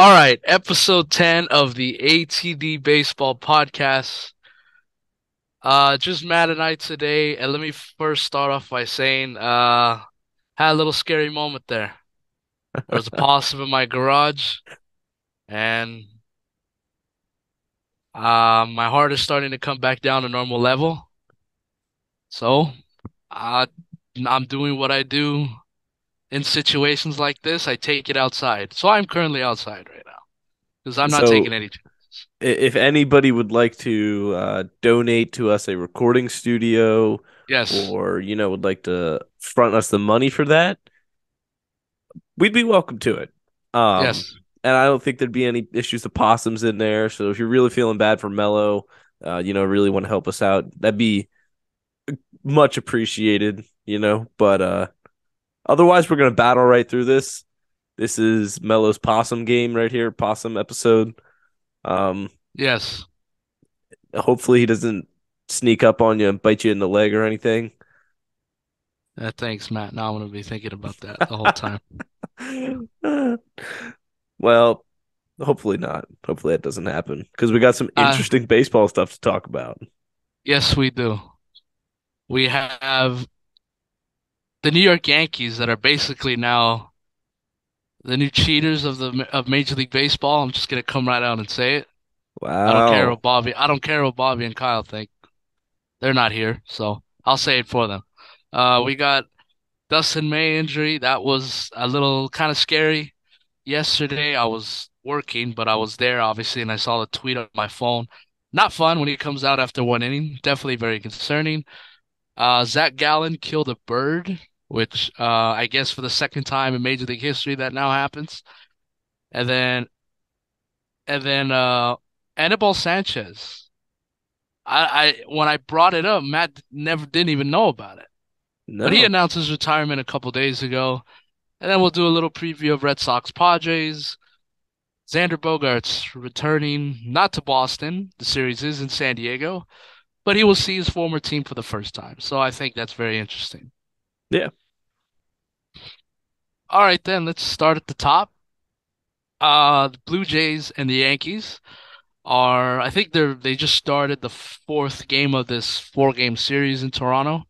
All right, episode 10 of the ATD Baseball Podcast. Just Matt and I today, and let me first start off by saying, had a little scary moment there. There was a possum in my garage, and my heart is starting to come back down to normal level. So, uh, I'm doing what I do in situations like this. I take it outside. So I'm currently outside right now because I'm not taking So, any chances. if anybody would like to donate to us a recording studio Yes, or, would like to front us the money for that, we'd be welcome to it. Um, yes. and I don't think there'd be any issues of possums in there. So if you're really feeling bad for Mello, really want to help us out, that'd be much appreciated, But otherwise, we're going to battle right through this. This is Mello's possum game right here, possum episode. Um, Yes. Hopefully he doesn't sneak up on you and bite you in the leg or anything. Thanks, Matt. Now I'm gonna be thinking about that the whole time. Well, hopefully not. Hopefully that doesn't happen because we got some Uh, interesting baseball stuff to talk about. yes, we do. We have the New York Yankees that are basically now the new cheaters of Major League Baseball. I'm just gonna come right out and say it. I don't care Wow. what Bobby. I don't care what Bobby and Kyle think. They're not here, so I'll say it for them. We got Dustin May injury. That was a little kind of scary. Yesterday I was working, but I was there obviously, and I saw the tweet on my phone. Not fun when he comes out after one inning. Definitely very concerning. Zac Gallen killed a bird, which I guess for the second time in Major League history that now happens. And then and then Anibal Sanchez. I when I brought it up, Matt never didn't even know about it. But he No. announced his retirement a couple days ago. And then we'll do a little preview of Red Sox Padres. Xander Bogaerts returning not to Boston. The series is in San Diego, but he will see his former team for the first time. So I think that's very interesting. Yeah. All right, then let's start at the top. The Blue Jays and the Yankees are, I think they just started the fourth game of this four-game series in Toronto.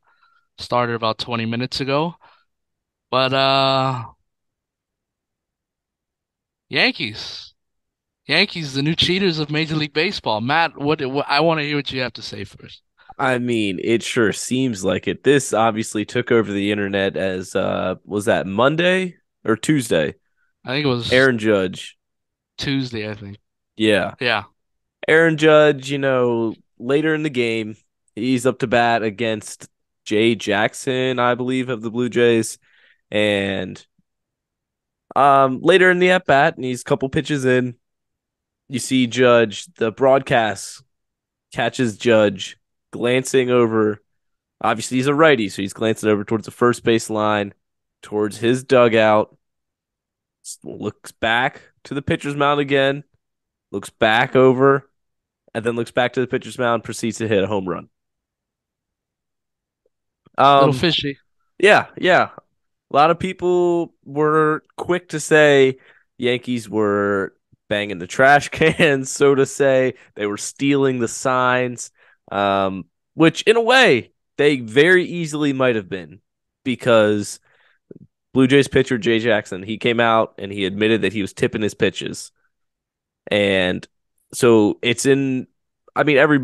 Started about 20 minutes ago. But Yankees. Yankees, the new cheaters of Major League Baseball. Matt, what I want to hear what you have to say first. I mean, it sure seems like it. This obviously took over the internet as was that Monday or Tuesday? I think it was Aaron Judge. Tuesday, I think. Yeah. Yeah. Aaron Judge, later in the game, he's up to bat against Jay Jackson, I believe, of the Blue Jays. And later in the at bat, and he's a couple pitches in, you see Judge, the broadcast catches Judge glancing over. Obviously, he's a righty, so he's glancing over towards the first base line, towards his dugout, looks back to the pitcher's mound again, looks back over, and then looks back to the pitcher's mound, proceeds to hit a home run. Little Um, fishy. yeah, yeah. A lot of people were quick to say Yankees were banging the trash cans, so to say. They were stealing the signs, which in a way they very easily might have been because Blue Jays pitcher Jay Jackson, he came out and he admitted that he was tipping his pitches. And so it's in, I mean, every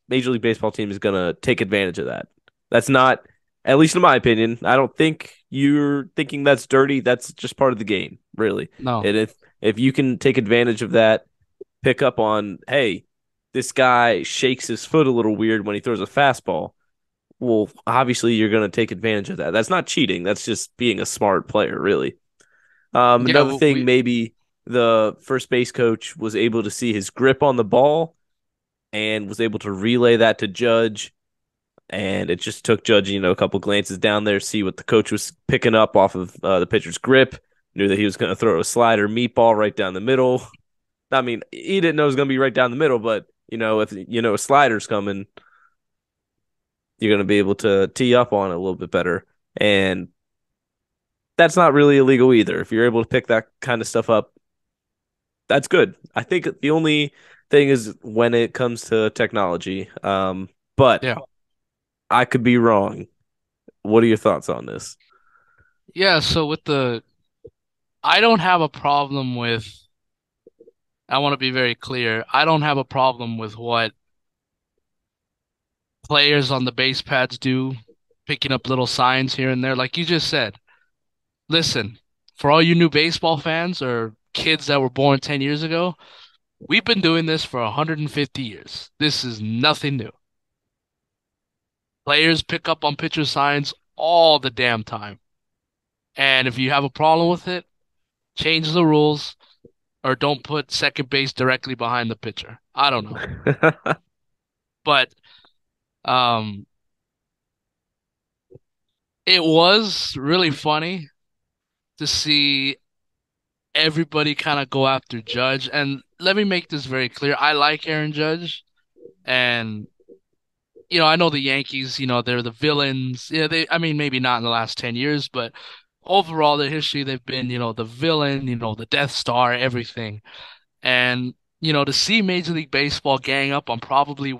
Major League Baseball team is going to take advantage of that. That's not, at least in my opinion, I don't think you're thinking that's dirty. That's just part of the game, really. No. And if you can take advantage of that, pick up on, hey, this guy shakes his foot a little weird when he throws a fastball. Well, obviously you're going to take advantage of that. That's not cheating. That's just being a smart player, really. Yeah, Another thing, maybe the first base coach was able to see his grip on the ball and was able to relay that to Judge. And it just took Judge, a couple glances down there, see what the coach was picking up off of the pitcher's grip. Knew that he was going to throw a slider meatball right down the middle. I mean, he didn't know it was going to be right down the middle, but if a slider's coming, you're going to be able to tee up on it a little bit better. And that's not really illegal either. If you're able to pick that kind of stuff up, That's good. I think the only thing is when it comes to technology. But Yeah. I could be wrong. What are your thoughts on this? Yeah, so I don't have a problem with, I want to be very clear. I don't have a problem with what players on the base pads do, picking up little signs here and there. Like you just said, listen, for all you new baseball fans or kids that were born 10 years ago, we've been doing this for 150 years. This is nothing new. Players pick up on pitcher signs all the damn time. And if you have a problem with it, change the rules or don't put second base directly behind the pitcher. I don't know. But um it was really funny to see everybody kind of go after Judge. And let me make this very clear. I like Aaron Judge and I know the Yankees, they're the villains. Yeah, I mean maybe not in the last 10 years, but overall their history they've been, the villain, the Death Star, everything. And to see Major League Baseball gang up on probably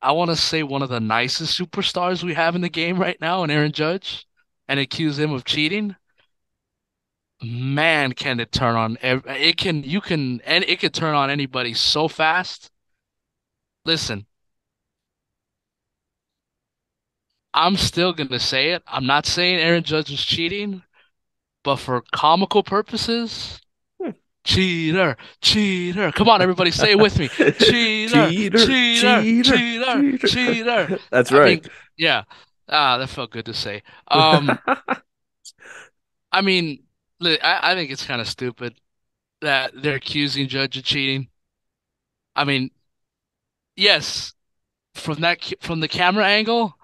I want to say one of the nicest superstars we have in the game right now, and Aaron Judge, and accuse him of cheating. Man, can it turn on? It can, you can, and it can turn on anybody so fast. Listen, I'm still gonna say it. I'm not saying Aaron Judge is cheating, but for comical purposes, cheater, cheater. Come on, everybody, say it with me. Cheater, Cheater, cheater, cheater, cheater, cheater. cheater. That's I right. mean, yeah. That felt good to say. I mean, I think it's kind of stupid that they're accusing Judge of cheating. I mean, yes, from the camera angle,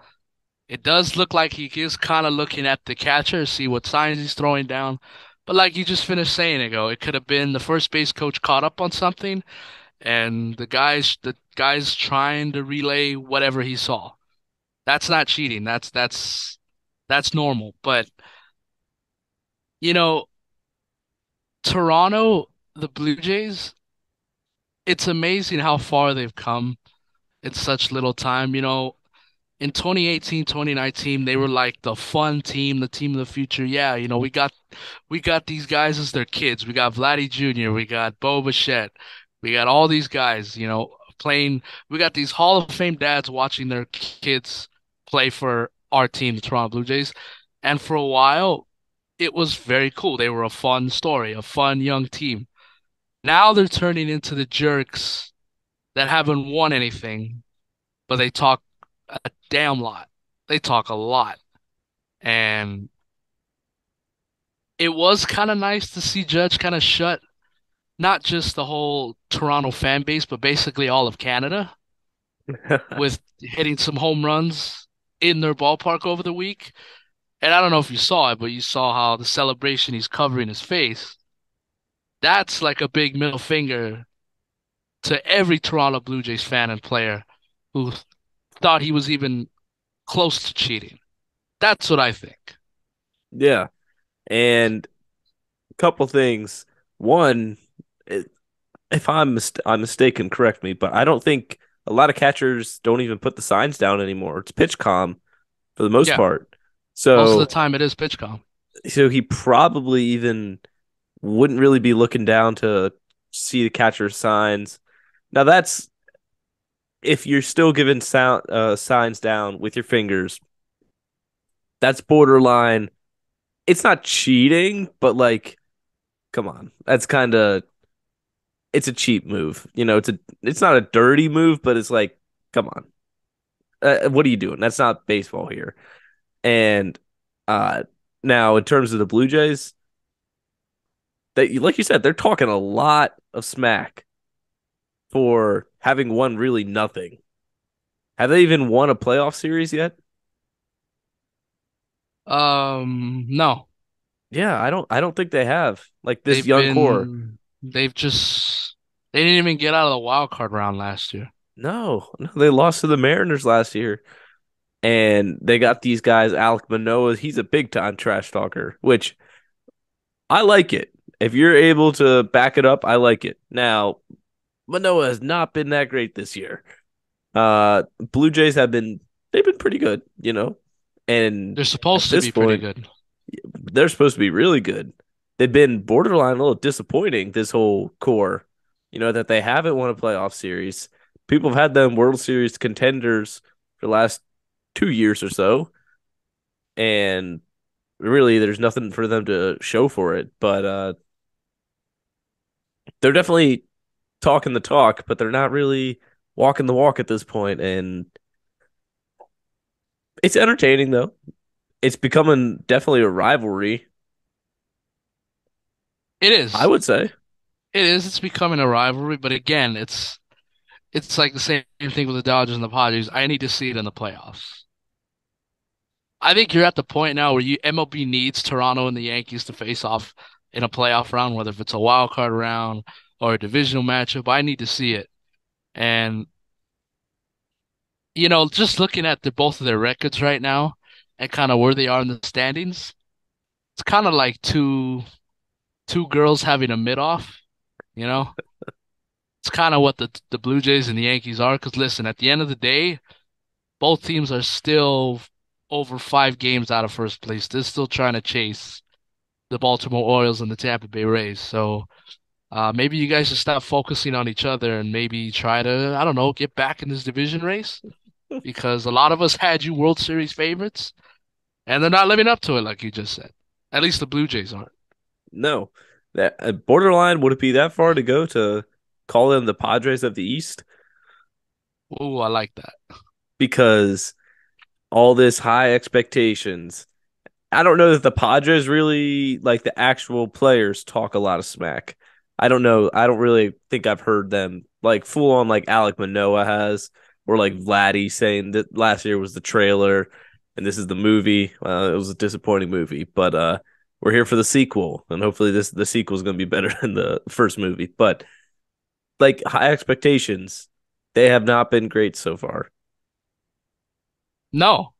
it does look like he is kind of looking at the catcher, see what signs he's throwing down. But like you just finished saying ago, it could have been the first base coach caught up on something, and the guy's trying to relay whatever he saw. That's not cheating. That's normal. But you know, Toronto, the Blue Jays, it's amazing how far they've come in such little time. In 2018, 2019, they were like the fun team, the team of the future. Yeah, we got these guys as their kids. We got Vladdy Jr., we got Bo Bichette, we got all these guys, playing. We got these Hall of Fame dads watching their kids play for our team, the Toronto Blue Jays. And for a while, it was very cool. They were a fun story, a fun young team. Now they're turning into the jerks that haven't won anything, but they talk a damn lot. They talk a lot. And it was kind of nice to see Judge kind of shut not just the whole Toronto fan base, but basically all of Canada with hitting some home runs in their ballpark over the week. And I don't know if you saw it, but you saw how the celebration he's covering his face. That's like a big middle finger to every Toronto Blue Jays fan and player who thought he was even close to cheating. That's what I think. Yeah. And a couple things. One, if I'm mistaken, correct me, but I don't think a lot of catchers don't even put the signs down anymore. It's pitch calm for the most Yeah, part. most of the So time it is pitch com. so he probably even wouldn't really be looking down to see the catcher's signs. Now that's if you're still giving signs down with your fingers, that's borderline. It's not cheating, but like, come on, that's kind of it's a cheap move. It's not a dirty move, but it's like, come on, what are you doing? That's not baseball here. And uh, now in terms of the Blue Jays, they like you said, they're talking a lot of smack for having won really nothing. Have they even won a playoff series yet? No, Yeah, I don't think they have. Like this they've young core. been, they've just, they didn't even get out of the wild card round last year. No, they lost to the Mariners last year. And they got these guys, Alec Manoah. He's a big time trash talker, which I like it. If you're able to back it up, I like it. Now, Manoa has not been that great this year. Blue Jays they've been pretty good, and They're at supposed to this be pretty point, good. they're supposed to be really good. They've been borderline a little disappointing this whole core, that they haven't won a playoff series. People have had them World Series contenders for the last 2 years or so, and really there's nothing for them to show for it. But they're definitely talking the talk, but they're not really walking the walk at this point, and it's entertaining though. It's becoming definitely a rivalry, It I is. would say. It is. It's becoming a rivalry, but again, it's like the same thing with the Dodgers and the Padres. I need to see it in the playoffs. I think you're at the point now where you MLB needs Toronto and the Yankees to face off in a playoff round, whether if it's a wild card round or a divisional matchup. I need to see it. And just looking at both of their records right now and kind of where they are in the standings, it's kind of like two girls having a mid off. You know, it's kind of what the Blue Jays and the Yankees are. Because listen, at the end of the day, both teams are still over 5 games out of first place. They're still trying to chase the Baltimore Orioles and the Tampa Bay Rays. So maybe you guys should stop focusing on each other and maybe try to, I don't know, get back in this division race because a lot of us had you World Series favorites and they're not living up to it, like you just said. At least the Blue Jays aren't. No, that borderline would it be that far to go to call them the Padres of the East? Ooh, I like that. Because all this high expectations. I don't know that the Padres really like the actual players talk a lot of smack. I don't know. I don't really think I've heard them like full on like Alek Manoah has, or like Vladdy saying that last year was the trailer and this is the movie. It was a disappointing movie, but we're here for the sequel, and hopefully the sequel is going to be better than the first movie. But like high expectations, they have not been great so far. No.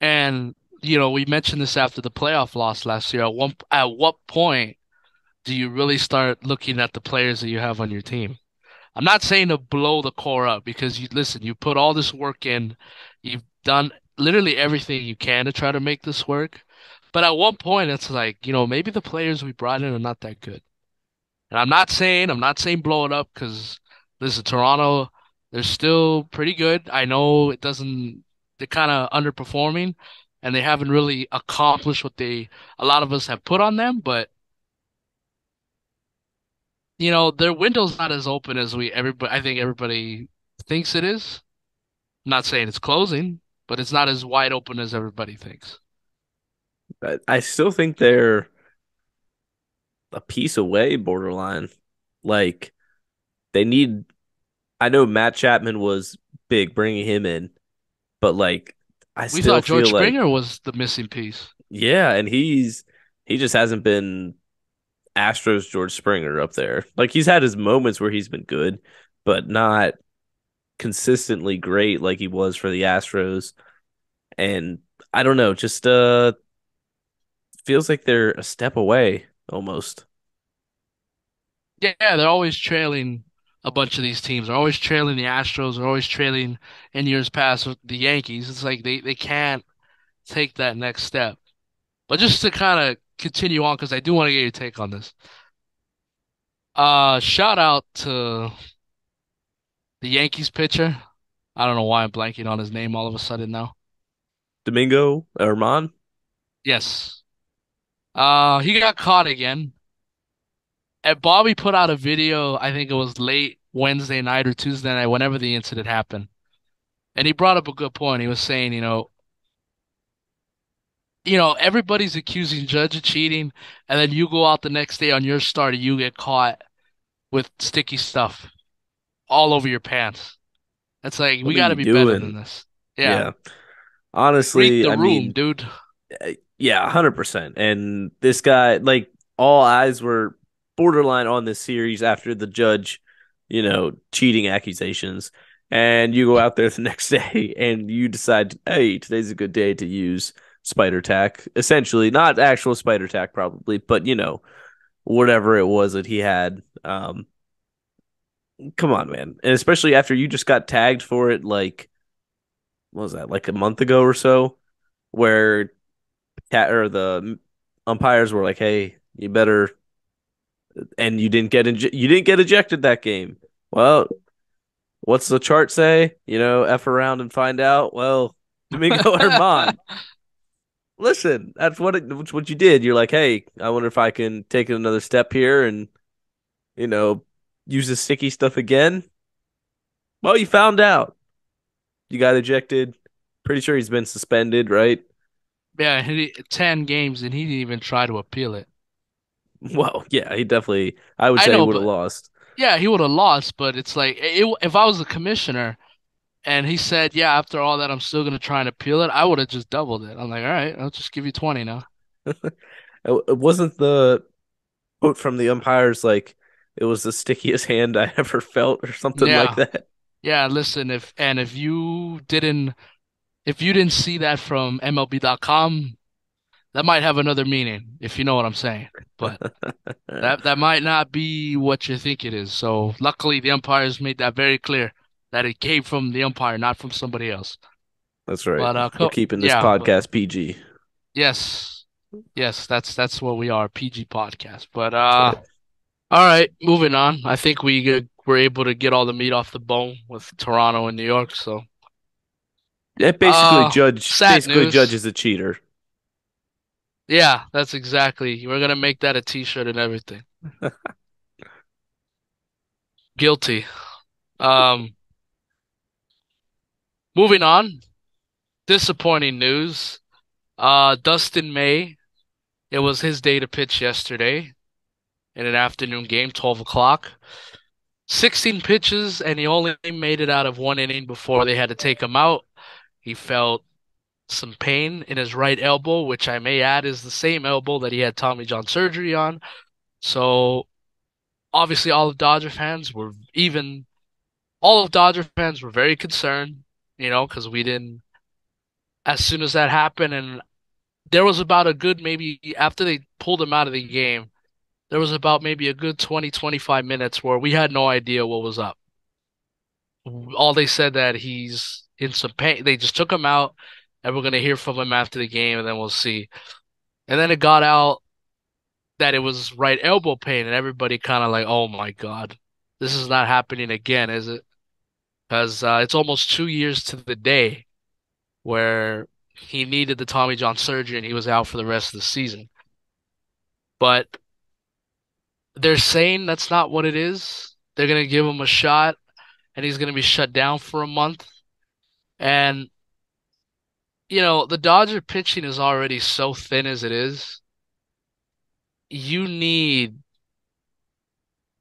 And, we mentioned this after the playoff loss last year. At what point do you really start looking at the players that you have on your team? I'm not saying to blow the core up because you put all this work in, you've done literally everything you can to try to make this work. But at one point, it's like, maybe the players we brought in are not that good. And I'm not saying blow it up because listen, Toronto, they're still pretty good. I know they're kind of underperforming and they haven't really accomplished what a lot of us have put on them, but their window's not as open as I think everybody thinks it is. I'm not saying it's closing, but it's not as wide open as everybody thinks. I still think they're a piece away, borderline. Like they need. I know Matt Chapman was big bringing him in, but like I We still thought George feel like Springer was the missing piece. yeah, and he just hasn't been Astros George Springer up there. Like he's had his moments where he's been good, but not consistently great like he was for the Astros. And I don't know, just feels like they're a step away almost. Yeah, they're always trailing a bunch of these teams. They're always trailing the Astros. They're always trailing in years past with the Yankees. It's like they can't take that next step. But just to kind of continue on, because I do want to get your take on this. Shout out to the Yankees pitcher. I don't know why I'm blanking on his name all of a sudden now. Domingo German. Yes. He got caught again. And Bobby put out a video, I think it was late Wednesday night or Tuesday night, whenever the incident happened. And he brought up a good point. He was saying, everybody's accusing Judge of cheating, and then you go out the next day on your start and you get caught with sticky stuff all over your pants. That's like, we What are got to you be better than doing? this. Yeah. Yeah. Read Honestly, the I room, mean, dude. yeah, 100%. And this guy, like, all eyes were borderline on this series after the judge, cheating accusations. And you go out there the next day and you decide, hey, today's a good day to use spider tack. Essentially, not actual spider tack, probably, but, whatever it was that he had. Come on, man. And especially after you just got tagged for it, like, what was that, like a month ago or so, where or the umpires were like, "Hey, you better," and you didn't get ejected that game. Well, what's the chart say? F around and find out. Well, Domingo German, listen, that's what you did. You're like, hey, I wonder if I can take it another step here and you know use the sticky stuff again. Well, you found out. You got ejected. Pretty sure he's been suspended, right? Yeah, 10 games and he didn't even try to appeal it. Well, yeah, he definitely. I would I say he know, would have but lost. yeah, he would have lost, but it's like if I was the commissioner and he said, "Yeah, after all that I'm still going to try and appeal it," I would have just doubled it. I'm like, "All right, I'll just give you 20 now." It wasn't the quote from the umpires like it was the stickiest hand I ever felt or something like Yeah. that. Yeah, listen, if you didn't see that from MLB.com, that might have another meaning, if you know what I'm saying. But that might not be what you think it is. So luckily the umpires made that very clear that it came from the umpire, not from somebody else. That's right. But We're keeping this yeah, but podcast PG. yes. Yes, that's what we are, PG podcast. But That's right. all right, moving on. I think were able to get all the meat off the bone with Toronto and New York, so It sad basically news. judges a cheater. Yeah, that's exactly. We're gonna make that a t-shirt and everything. Guilty. Um, moving on. Disappointing news. Dustin May, it was his day to pitch yesterday in an afternoon game, 12 o'clock. 16 pitches, and he only made it out of one inning before they had to take him out. He felt some pain in his right elbow, which I may add is the same elbow that he had Tommy John surgery on. So obviously all of Dodger fans were very concerned, because we didn't as soon as that happened and there was about a good maybe after they pulled him out of the game, there was about maybe a good 20, 25 minutes where we had no idea what was up. All they said that he's in some pain. They just took him out and we're gonna hear from him after the game and then we'll see. And then it got out that it was right elbow pain and everybody kind of like, oh my God, this is not happening again, is it? Because it's almost 2 years to the day where he needed the Tommy John surgery and he was out for the rest of the season. But they're saying that's not what it is. They're gonna give him a shot and he's gonna be shut down for a month. And the Dodger pitching is already so thin as it is. You need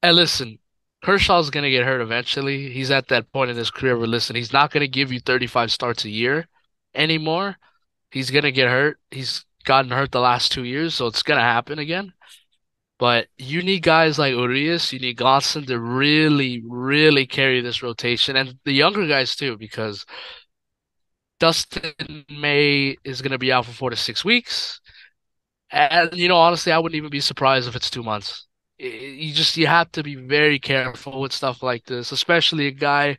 and listen, Kershaw's gonna get hurt eventually. He's at that point in his career where listen, he's not gonna give you 35 starts a year anymore. He's gonna get hurt. He's gotten hurt the last 2 years, so it's gonna happen again. But you need guys like Urias, you need Gosselin to really, really carry this rotation, and the younger guys too, because Dustin May is going to be out for 4 to 6 weeks, and honestly, I wouldn't even be surprised if it's 2 months. You have to be very careful with stuff like this, especially a guy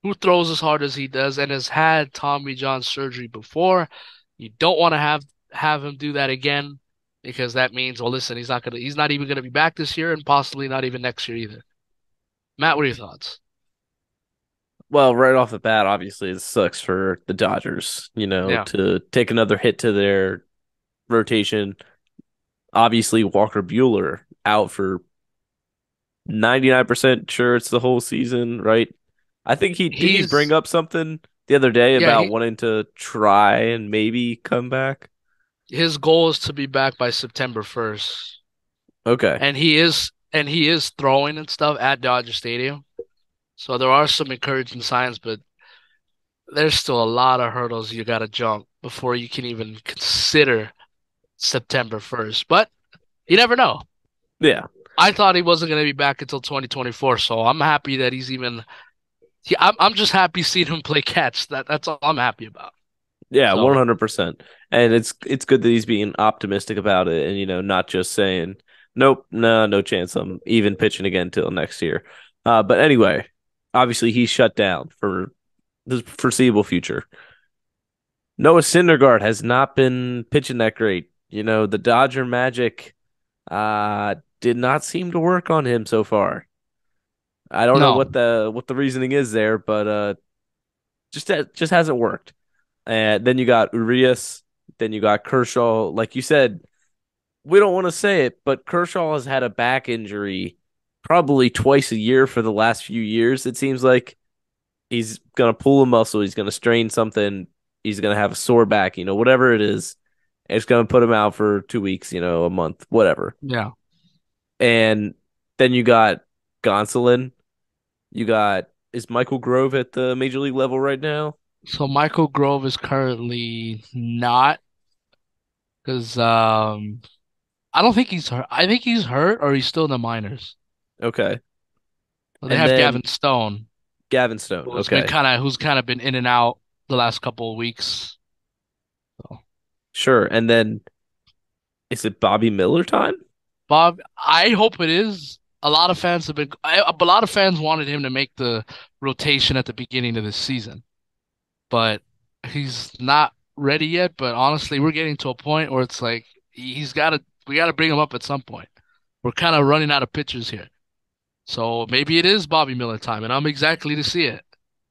who throws as hard as he does and has had Tommy John surgery before. You don't want to have him do that again because that means, well, listen, he's not even gonna be back this year and possibly not even next year either. Matt, what are your thoughts? Well, right off the bat, obviously it sucks for the Dodgers, Yeah, to take another hit to their rotation. Obviously, Walker Bueller out for 99% sure it's the whole season, right? I think he didn't he bring he's up something the other day yeah, about wanting to try and maybe come back. his goal is to be back by September 1st. Okay. And he is throwing and stuff at Dodger Stadium. So there are some encouraging signs, but there's still a lot of hurdles you got to jump before you can even consider September 1st. But you never know. Yeah. I thought he wasn't going to be back until 2024, so I'm happy that I'm just happy seeing him play catch. That's all I'm happy about. Yeah, So, 100%. And it's good that he's being optimistic about it and not just saying Nope, no chance. I'm even pitching again till next year. But anyway, obviously he's shut down for the foreseeable future. Noah Syndergaard has not been pitching that great. The Dodger magic did not seem to work on him so far. I don't know No. what the reasoning is there, but just hasn't worked. And then you got Urias, then you got Kershaw. Like you said, we don't want to say it, but Kershaw has had a back injury probably twice a year for the last few years. It seems like he's gonna pull a muscle, he's gonna strain something, he's gonna have a sore back, whatever it is. It's gonna put him out for 2 weeks, a month, whatever. Yeah. And then you got Gonsolin. You got is Michael Grove at the major league level right now? So Michael Grove is currently not because I don't think he's hurt. I think he's hurt or he's still in the minors. Okay. Well, they And have then Gavin Stone, Gavin Stone. Okay. who's kind of been in and out the last couple of weeks. So, Sure. And then is it Bobby Miller time? Bob, I hope it is. A lot of fans have been. A lot of fans wanted him to make the rotation at the beginning of the season, but he's not ready yet. But honestly, we're getting to a point where it's like he's got to. We got to bring him up at some point. We're kind of running out of pitchers here. So maybe it is Bobby Miller time, and I'm exactly to see it.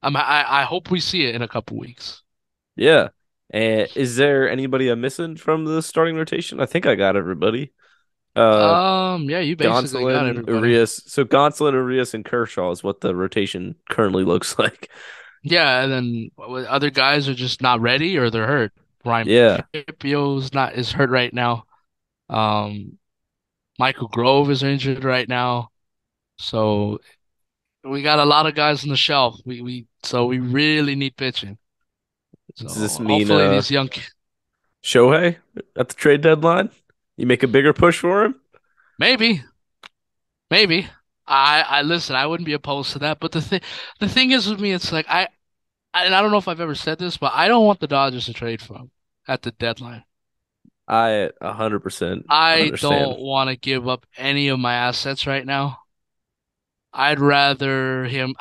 I hope we see it in a couple weeks. Yeah. And is there anybody I'm missing from the starting rotation? I think I got everybody. Uh Yeah, you basically got Gonsolin, everybody. Urias. So Gonsolin, Urias, and Kershaw is what the rotation currently looks like. Yeah, and then other guys are just not ready or they're hurt. Ryan Yeah. is hurt right now. Um, Michael Grove is injured right now. So we got a lot of guys on the shelf. We really need pitching. Does this So mean hopefully these Shohei at the trade deadline? You make a bigger push for him? maybe maybe I listen. I wouldn't be opposed to that. But the thing is with me, it's like and I don't know if I've ever said this, but I don't want the Dodgers to trade for him at the deadline. I 100% I understand. don't want to give up any of my assets right now. I'd rather him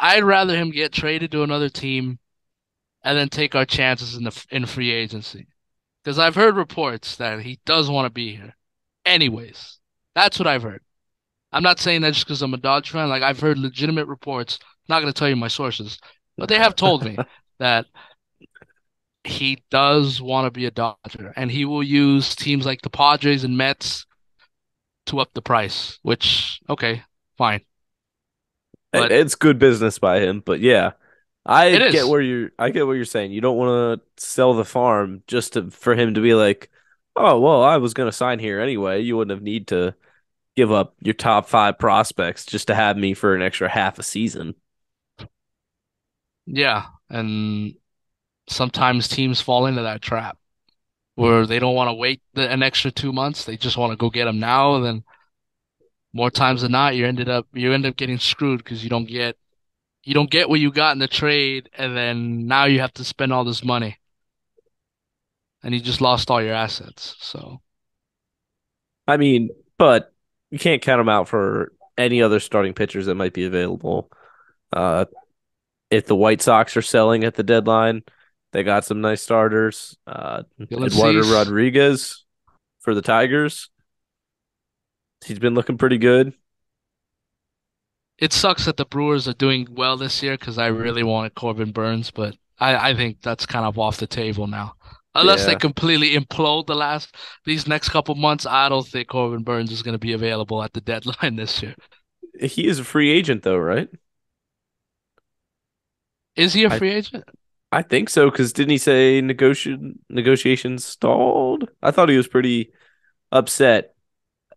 get traded to another team and then take our chances in free agency. Because I've heard reports that he does want to be here. Anyways, that's what I've heard. I'm not saying that just because I'm a Dodge fan. Like I've heard legitimate reports. I'm not going to tell you my sources, but they have told me that he does want to be a Dodger, and he will use teams like the Padres and Mets to up the price. Which, okay, fine, but It's good business by him, but yeah, it is. I get what you're saying. You don't want to sell the farm just for him to be like, oh well, I was going to sign here anyway. You wouldn't have need to give up your top five prospects just to have me for an extra half a season. Yeah, and sometimes teams fall into that trap where they don't want to wait an extra 2 months. They just want to go get him now. And then more times than not, you end up getting screwed because you don't get what you got in the trade, and then now you have to spend all this money, and you just lost all your assets. So I mean, but you can't count him out for any other starting pitchers that might be available. Uh, if the White Sox are selling at the deadline, they got some nice starters. Dylan Eduardo Cease, Rodriguez for the Tigers. He's been looking pretty good. it sucks that the Brewers are doing well this year because I really wanted Corbin Burns, but I think that's kind of off the table now. Unless they Yeah, completely implode these next couple months, I don't think Corbin Burns is going to be available at the deadline this year. he is a free agent though, right? Is he a I free agent? I think so because didn't he say negotiations stalled? I thought he was pretty upset.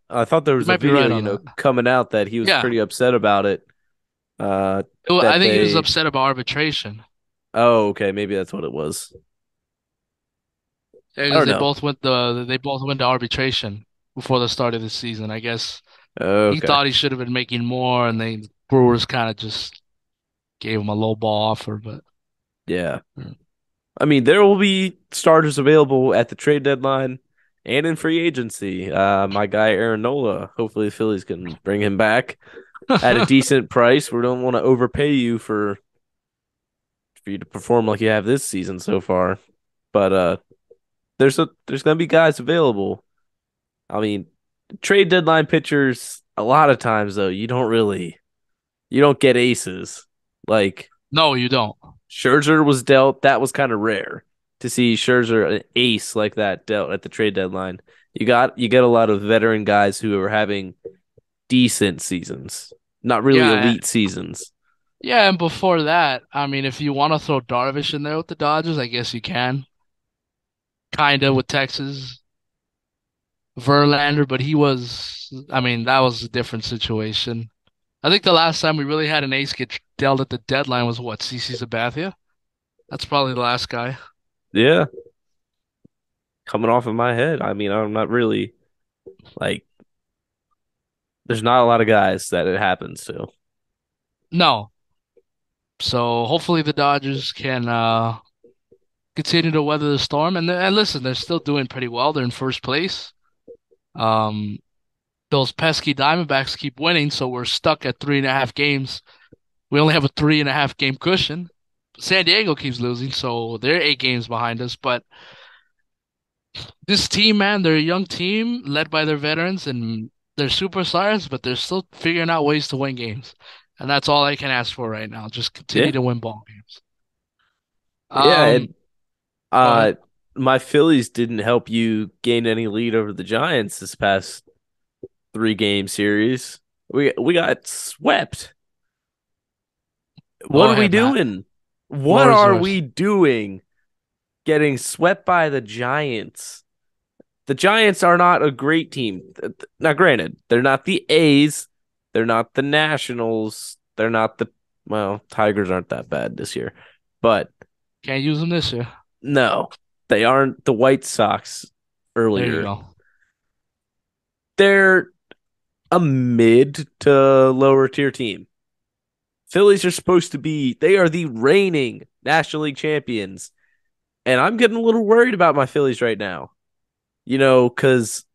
I thought there You was a might be video, right on that. coming out that he was Yeah. pretty upset about it. I That think he was they. upset about arbitration Oh, okay, maybe that's what it was. I because don't know. they both went to arbitration before the start of the season. I guess he Okay, thought he should have been making more, and the Brewers kind of just gave him a low ball offer. But yeah. mm, I mean, there will be starters available at the trade deadline. and in free agency. My guy Aaron Nola. Hopefully, the Phillies can bring him back at a decent price. We don't want to overpay you for you to perform like you have this season so far. But there's gonna be guys available. I mean, trade deadline pitchers. A lot of times though, you don't get aces. Like No, you don't. Scherzer was dealt. That was kind of rare to see Scherzer an ace like that dealt at the trade deadline. You get a lot of veteran guys who are having decent seasons, not really Yeah, elite seasons. yeah, and before that, I mean, if you want to throw Darvish in there with the Dodgers, I guess you can. Kinda with Texas, Verlander, but I mean, that was a different situation. I think the last time we really had an ace get dealt at the deadline was what, CC Sabathia? That's probably the last guy. Yeah, coming off of my head. I mean, I'm not really like. There's not a lot of guys that it happens to. No. So hopefully the Dodgers can continue to weather the storm. And listen, they're still doing pretty well. They're in first place. Um, those pesky Diamondbacks keep winning, so we're stuck at 3.5 games. We only have a 3.5 game cushion. San Diego keeps losing, so they're 8 games behind us. But this team, man, they're a young team led by their veterans and they're superstars, but they're still figuring out ways to win games. And that's all I can ask for right now. Just Yeah, continue to win ball games. yeah, Um, and Go ahead. uh, my Phillies didn't help you gain any lead over the Giants this past 3 game series. We got swept. Go What are we ahead, Matt. doing? What Floor is are yours. we doing getting swept by the Giants? The Giants are not a great team. Now, granted, they're not the A's, they're not the Nationals, they're not the well, Tigers aren't that bad this year. But Can't use them this year. no, they aren't the White Sox There you earlier. go. They're a mid to lower tier team. Phillies are supposed to be, they are the reigning National League champions. And I'm getting a little worried about my Phillies right now. Because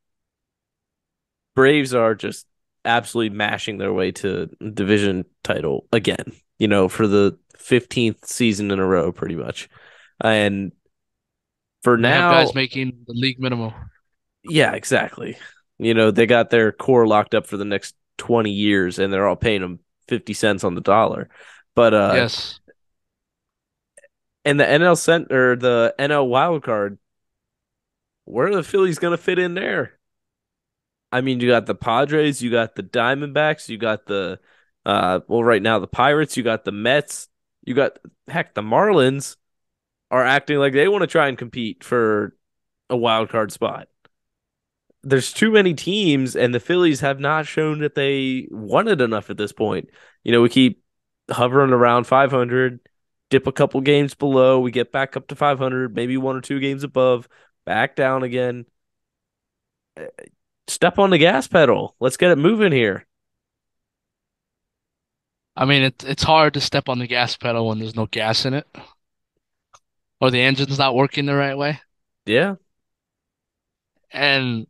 Braves are just absolutely mashing their way to division title again, for the 15th season in a row, pretty much. And for And they have guys now, making the league minimum. yeah, exactly. They got their core locked up for the next 20 years and they're all paying them 50 cents on the dollar. But Yes. and the NL or the NL wild card, where are the Phillies going to fit in there? I mean, you got the Padres, you got the Diamondbacks, you got the well, right now the Pirates, you got the Mets, you got heck, the Marlins are acting like they want to try and compete for a wild card spot. There's too many teams, and the Phillies have not shown that they wanted enough at this point. We keep hovering around 500, dip a couple games below, we get back up to 500, maybe 1 or 2 games above, back down again. Step on the gas pedal. Let's get it moving here. I mean, it's hard to step on the gas pedal when there's no gas in it or the engine's not working the right way. Yeah, And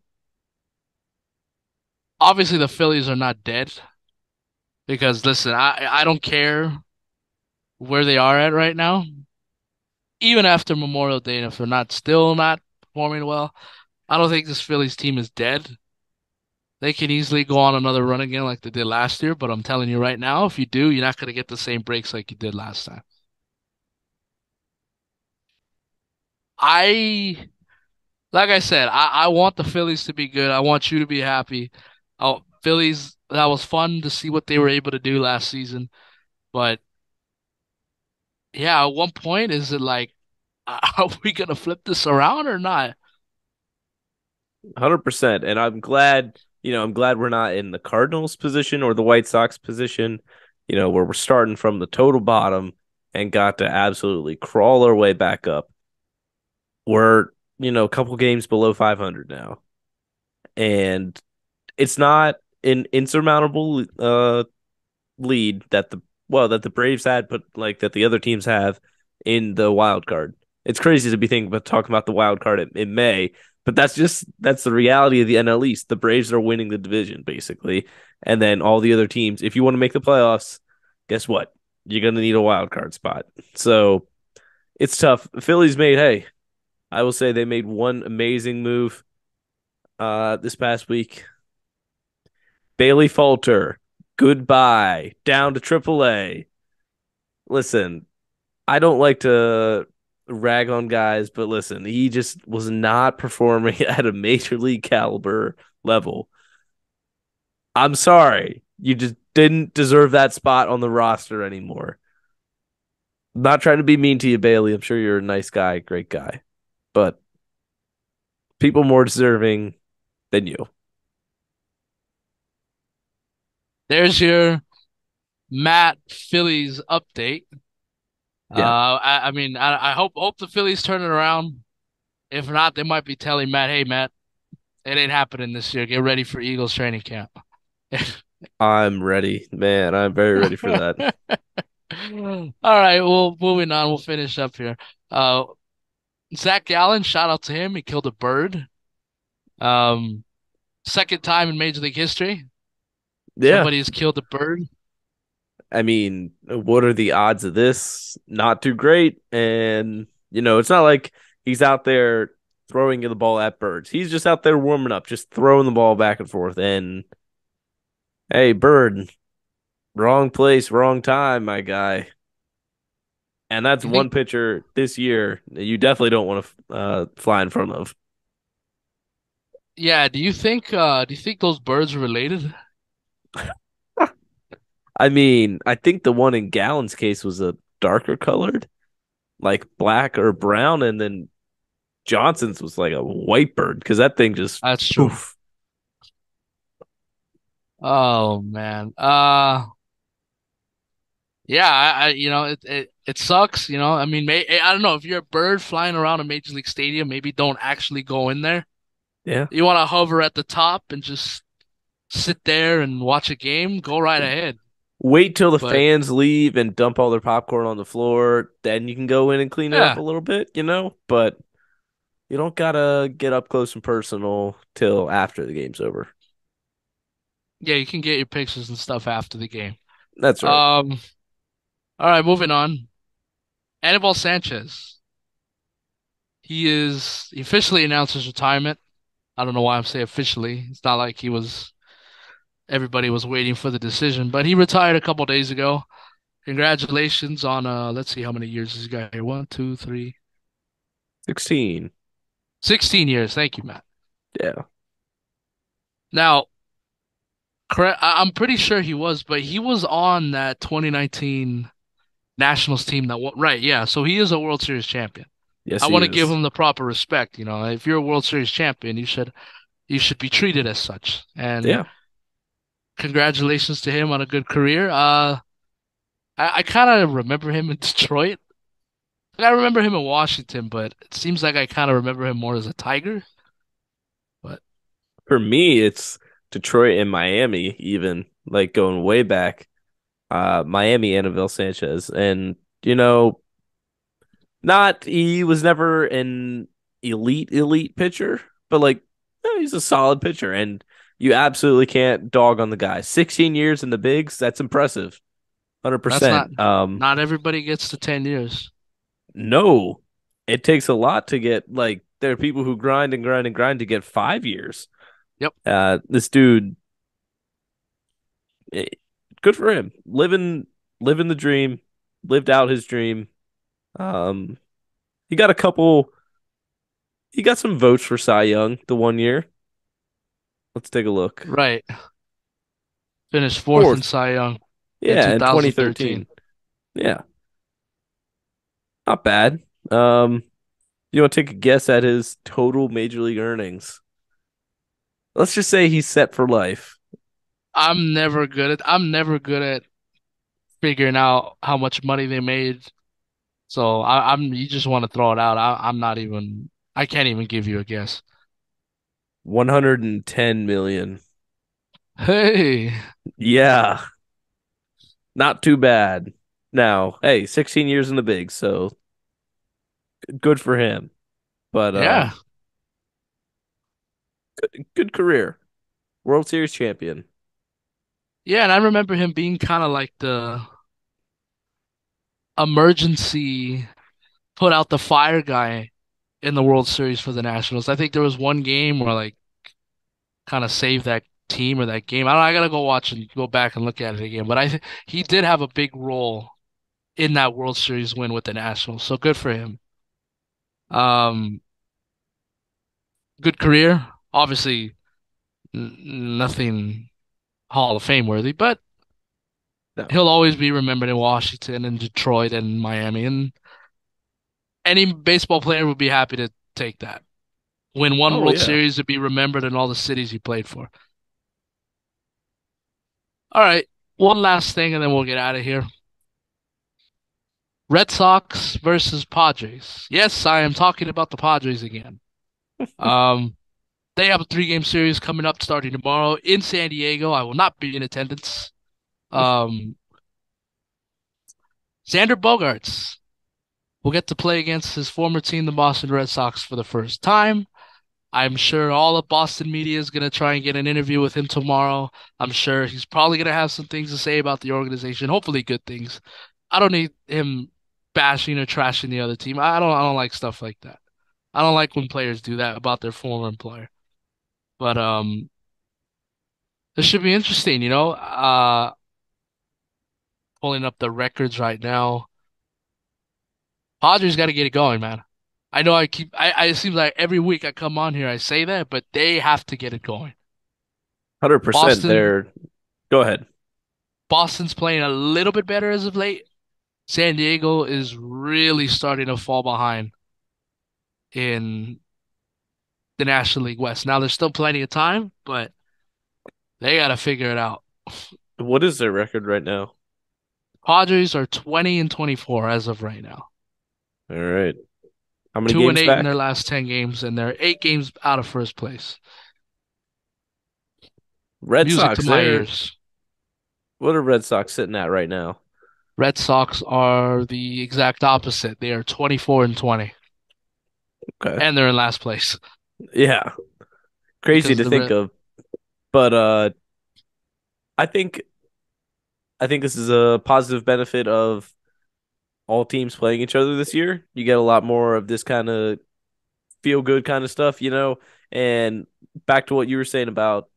obviously the Phillies are not dead because listen, I don't care where they are at right now. Even after Memorial Day, and if they're not performing well, I don't think this Phillies team is dead. They can easily go on another run again like they did last year, but I'm telling you right now, if you do, you're not going to get the same breaks like you did last time. I, like I said, I want the Phillies to be good. I want you to be happy. Oh, Phillies, that was fun to see what they were able to do last season. But yeah, at one point, is it like, are we going to flip this around or not? 100%. And I'm glad we're not in the Cardinals position or the White Sox position, where we're starting from the total bottom and got to absolutely crawl our way back up. We're, a couple games below 500 now. And it's not an insurmountable lead that the Braves had, but like that the other teams have in the wild card. It's crazy to be thinking about talking about the wild card in May, but that's the reality of the NL East. The Braves are winning the division basically, and then all the other teams. If you want to make the playoffs, guess what? You're gonna need a wild card spot. So it's tough. Phillies made hey, I will say they made one amazing move this past week. Bailey Falter, goodbye, down to AAA. Listen, I don't like to rag on guys, but listen, he just was not performing at a major league caliber level. I'm sorry. You just didn't deserve that spot on the roster anymore. I'm not trying to be mean to you, Bailey. I'm sure you're a nice guy, great guy, but people more deserving than you. There's your Matt Phillies update. Yeah, I mean, I hope the Phillies turn it around. If not, they might be telling Matt, "Hey, Matt, it ain't happening this year. Get ready for Eagles training camp." I'm ready, man. I'm very ready for that. All right, well, moving on. We'll finish up here. Uh, Zac Gallen, shout out to him. He killed a bird. Um, second time in Major League history, Yeah, somebody has killed a bird. I mean, what are the odds of this? Not too great. And, it's not like he's out there throwing the ball at birds. He's just out there warming up, just throwing the ball back and forth. And, hey, bird, wrong place, wrong time, my guy. And that's You one think? pitcher this year that you definitely don't want to fly in front of. Yeah. Do you think those birds are related? I mean, I think the one in Gallon's case was a darker colored, like black or brown, and then Johnson's was like a white bird because that thing just That's true. poof. Oh man. Yeah. It sucks. I mean, I don't know if you're a bird flying around a Major League Stadium, maybe don't actually go in there. Yeah. You want to hover at the top and just sit there and watch a game, go right ahead. Wait till the But fans leave and dump all their popcorn on the floor. Then you can go in and clean it up yeah, a little bit. But you don't gotta get up close and personal till after the game's over. yeah, you can get your pictures and stuff after the game. That's right. Um, all right, moving on. Anibal Sanchez. He officially announced his retirement. I don't know why I'm saying officially. It's not like everybody was waiting for the decision, but he retired a couple days ago. Congratulations on let's see how many years he's got here. One, two, three, 16. 16 years. Thank you, Matt. Yeah. Now, correct, I'm pretty sure he was, but he was on that 2019 Nationals team right, yeah. So he is a World Series champion. Yes, I he want to give is. him the proper respect. If you're a World Series champion, you should be treated as such. And Yeah. congratulations to him on a good career. I kind of remember him in Detroit. Like, I remember him in Washington, but it seems like I kind of remember him more as a Tiger. But For me, it's Detroit and Miami, even like going way back. Miami, Annabelle Sanchez. And, not he was never an elite pitcher, but like he's a solid pitcher, and you absolutely can't dog on the guy. 16 years in the bigs, that's impressive. that's not 100%. not everybody gets to 10 years. No, it takes a lot to get like there are people who grind and grind and grind to get 5 years. Yep. This dude, eh, good for him, living the dream, lived out his dream. Um, he got a couple. He got some votes for Cy Young the one year. Let's take a look. Right. Finished fourth in Fourth. Cy Young in Yeah, in 2013. 2013. Yeah, not bad. Um, you want to take a guess at his total major league earnings? Let's just say he's set for life. I'm never good at figuring out how much money they made. So you just want to throw it out. I'm not even, I can't even give you a guess. 110 million. Hey, Yeah, not too bad. Now, hey, 16 years in the big, so Good for him. But Yeah. good career. World Series champion. Yeah, and I remember him being kind of like the emergency put out the fire guy in the World Series for the Nationals. I think there was one game where like kind of saved that team or that game. I don't know, I gotta go watch and go back and look at it again. But he did have a big role in that World Series win with the Nationals. So good for him. Um, good career. Obviously, nothing Hall of Fame worthy, but No. he'll always be remembered in Washington and Detroit and Miami. And any baseball player would be happy to take that. Win one Oh World yeah. Series to be remembered in all the cities he played for. All right, one last thing, and then we'll get out of here. Red Sox versus Padres. Yes, I am talking about the Padres again. Um, they have a three-game series coming up starting tomorrow in San Diego. I will not be in attendance. Um, Xander Bogaerts will get to play against his former team, the Boston Red Sox, for the first time. I'm sure all of Boston media is going to try and get an interview with him tomorrow. I'm sure he's probably going to have some things to say about the organization, hopefully good things. I don't need him bashing or trashing the other team. I don't like stuff like that. I don't like when players do that about their former employer. But this should be interesting, you know. Pulling up the records right now. Padres got to get it going, man. I know I it seems like every week I come on here I say that, but they have to get it going. 100% Boston there. Go ahead. Boston's playing a little bit better as of late. San Diego is really starting to fall behind in the National League West. Now there's still plenty of time, but they got to figure it out. What is their record right now? Padres are 20 and 24 as of right now. All right. How many 2 and games 8 in their back? last 10 games and they're 8 games out of first place. Red Music to Sox, my they're ears. what are Red Sox sitting at right now? Red Sox are the exact opposite. They are 24 and 20 Okay. and they're in last place Yeah. Crazy because to the think Red of. But I think I think this is a positive benefit of all teams playing each other this year. You get a lot more of this kind of feel good kind of stuff, you know. And back to what you were saying about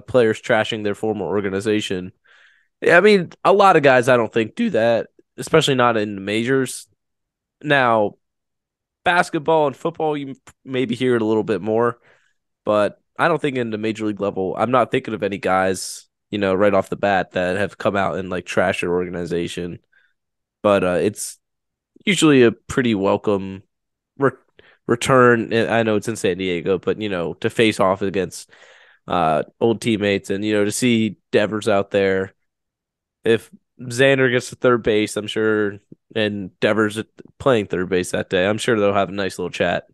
players trashing their former organization. Yeah, I mean, a lot of guys I don't think do that, especially not in the majors. Now, basketball and football, you maybe hear it a little bit more, but I don't think in the major league level, I'm not thinking of any guys, right off the bat that have come out and like trash their organization. But it's usually a pretty welcome re- return. I know it's in San Diego, but to face off against old teammates and to see Devers out there. If Xander gets to third base, I'm sure, and Devers playing third base that day, I'm sure they'll have a nice little chat.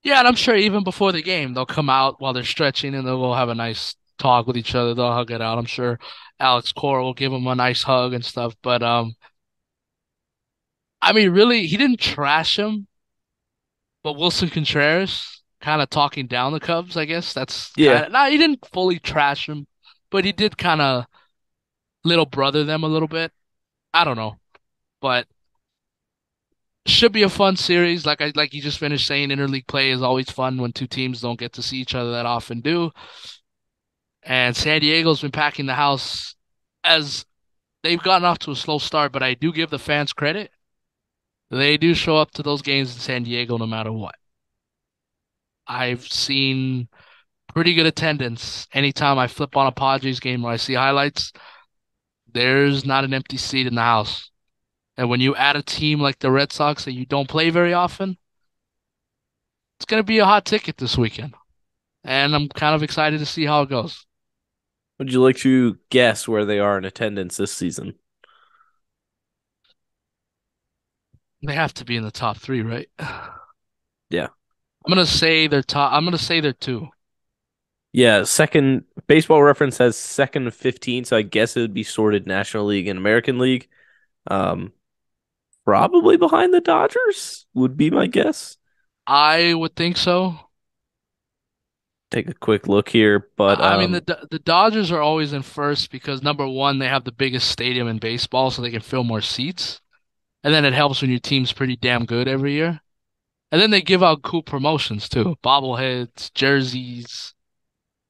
Yeah, and I'm sure even before the game, they'll come out while they're stretching and they'll go have a nice talk with each other. They'll hug it out. I'm sure Alex Cora will give him a nice hug and stuff. But I mean, really, he didn't trash him, but Wilson Contreras kind of talking down the Cubs. I guess that's kind Yeah, of. Nah, he didn't fully trash him, but he did kind of little brother them a little bit. I don't know, but should be a fun series. Like you just finished saying, interleague play is always fun when two teams don't get to see each other that often. Do And San Diego's been packing the house as they've gotten off to a slow start, but I do give the fans credit. They do show up to those games in San Diego no matter what. I've seen pretty good attendance. Anytime I flip on a Padres game or I see highlights, there's not an empty seat in the house. And when you add a team like the Red Sox that you don't play very often, it's going to be a hot ticket this weekend. And I'm kind of excited to see how it goes. would you like to guess where they are in attendance this season? They have to be in the top three, right? I'm Yeah. gonna say they're top. I'm gonna say they're two. Yeah, second baseball reference has second of 15, so I guess it would be sorted National League and American League. Um, probably behind the Dodgers, would be my guess. I would think so. Take a quick look here, but I mean, the Dodgers are always in first because number one, they have the biggest stadium in baseball, so they can fill more seats, and then it helps when your team's pretty damn good every year. And then they give out cool promotions too, bobbleheads, jerseys,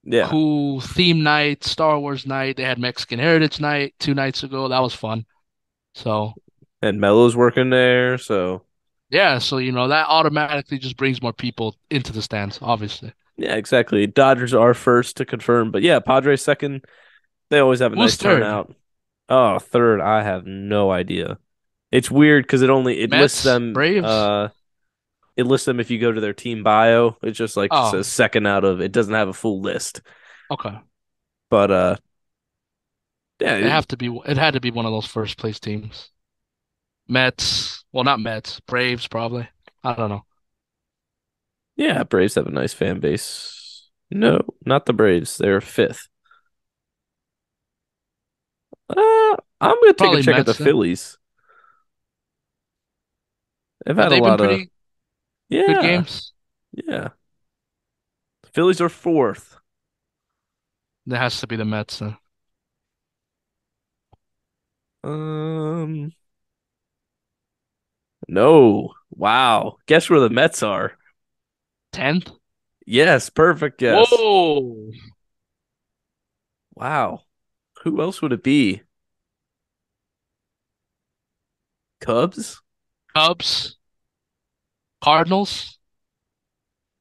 yeah, cool theme night, Star Wars night. They had Mexican Heritage Night 2 nights ago. That was fun. So and Melo's working there, so yeah, so that automatically just brings more people into the stands, obviously. yeah, exactly. Dodgers are first to confirm, but yeah, Padres second. They always have a Who's nice third? turnout. Oh, third, I have no idea. It's weird because it lists Mets, them Braves. it lists them if you go to their team bio. It just like Oh, says second out of, it doesn't have a full list. okay. But yeah, It had to be one of those first place teams. Mets. Well, not Mets. Braves, probably. I don't know. yeah, Braves have a nice fan base. No, not the Braves. They're fifth. I'm gonna take a Probably check at the Mets then. Phillies. They've Have had a they been lot of pretty good yeah, games? yeah. The Phillies are fourth. There has to be the Mets then. Um, no. Wow. Guess where the Mets are? 10th? Yes, perfect guess. Whoa. Wow. Who else would it be? Cubs? Cubs, Cardinals,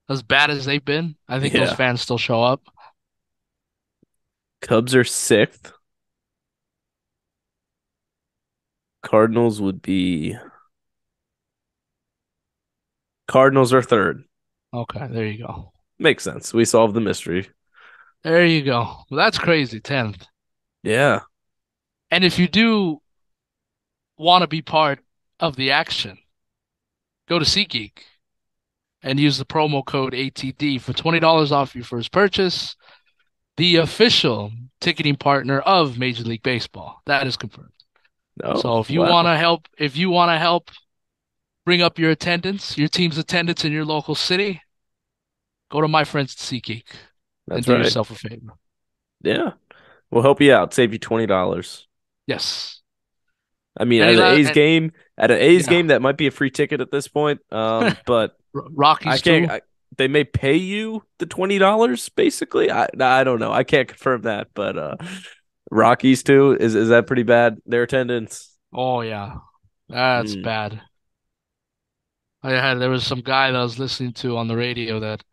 as bad as they've been, I think those Yeah. fans still show up. Cubs are sixth. Cardinals would be Cardinals are third. Okay, there you go. Makes sense. We solved the mystery. There you go. Well, that's crazy, 10th. Yeah. And if you do want to be part of the action, go to SeatGeek and use the promo code ATD for $20 off your first purchase. The official ticketing partner of Major League Baseball. That is confirmed. Oh, So wow. if you want to help bring up your attendance, your team's attendance in your local city, go to my friends at SeatGeek and That's do right. yourself a favor. Yeah. We'll help you out. Save you $20. Yes. I mean, Any last? At an A's Yeah. game, that might be a free ticket at this point. But I Rockies can't. too. They may pay you the $20. Basically, I don't know. I can't confirm that, but Rockies too. Is that pretty bad? Their attendance. Oh yeah, that's Mm. bad. There was some guy that I was listening to on the radio that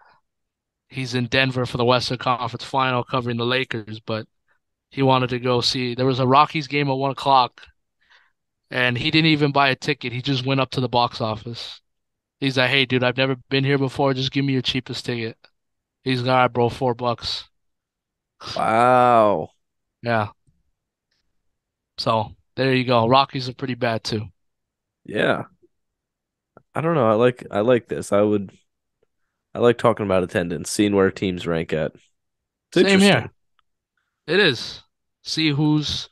he's in Denver for the Western Conference Final covering the Lakers, but he wanted to go see. There was a Rockies game at 1 o'clock, and he didn't even buy a ticket. He just went up to the box office. He's like, "Hey, dude, I've never been here before. Just give me your cheapest ticket." He's like, "All right, bro, $4." Wow. Yeah. So there you go. Rockies are pretty bad too. Yeah. I don't know. I like this. I like talking about attendance, seeing where teams rank at. It's Same here. interesting. It is. See who's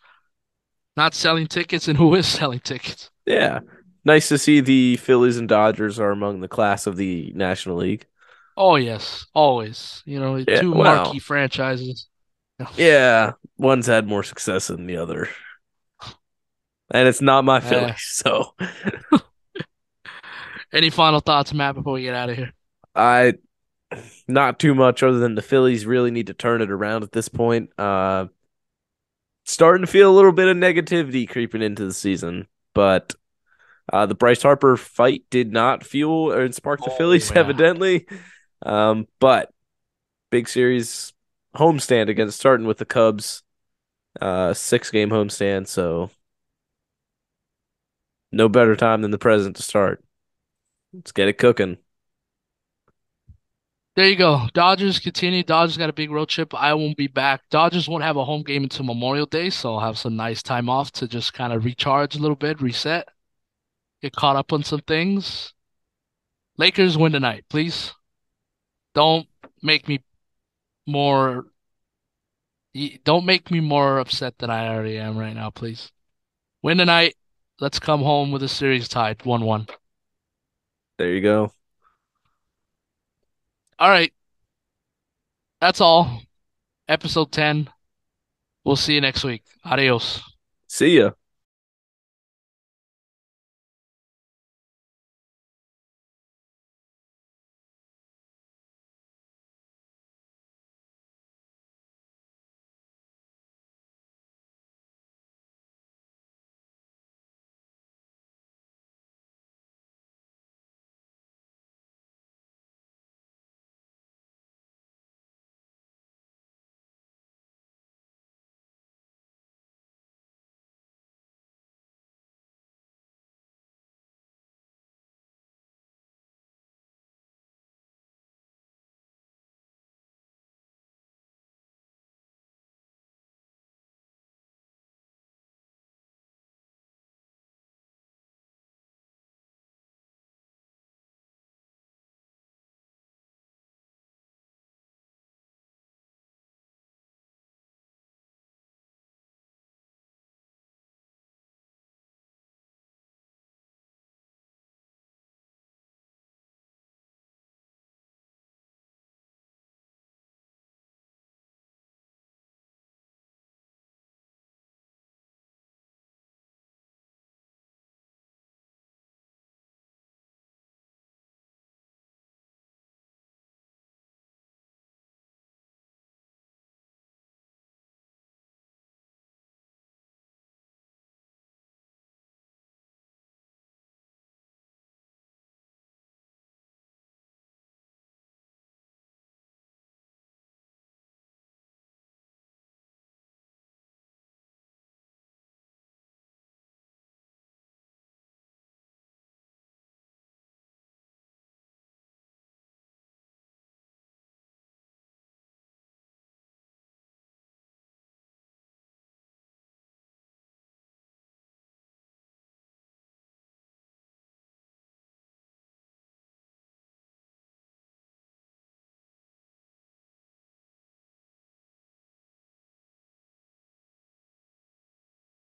not selling tickets and who is selling tickets. Yeah. Nice to see the Phillies and Dodgers are among the class of the National League. Oh yes, always. Yeah. Two marquee Well, franchises. yeah. One's had more success than the other. And it's not my Phillies, Uh, so any final thoughts, Matt, before we get out of here? I not too much other than the Phillies really need to turn it around at this point. Starting to feel a little bit of negativity creeping into the season, but the Bryce Harper fight did not fuel or spark the Oh Phillies, yeah. evidently. But big series homestand against starting with the Cubs, 6 game homestand. So no better time than the present to start. Let's get it cooking. There you go. Dodgers continue. Dodgers got a big road trip. I won't be back. Dodgers won't have a home game until Memorial Day, so I'll have some nice time off to just kind of recharge a little bit, reset, get caught up on some things. Lakers win tonight, please. Don't make me more don't make me more upset than I already am right now, please. Win tonight. let's come home with a series tied 1-1. There you go. All right, that's all. Episode 10. We'll see you next week. Adios. See ya.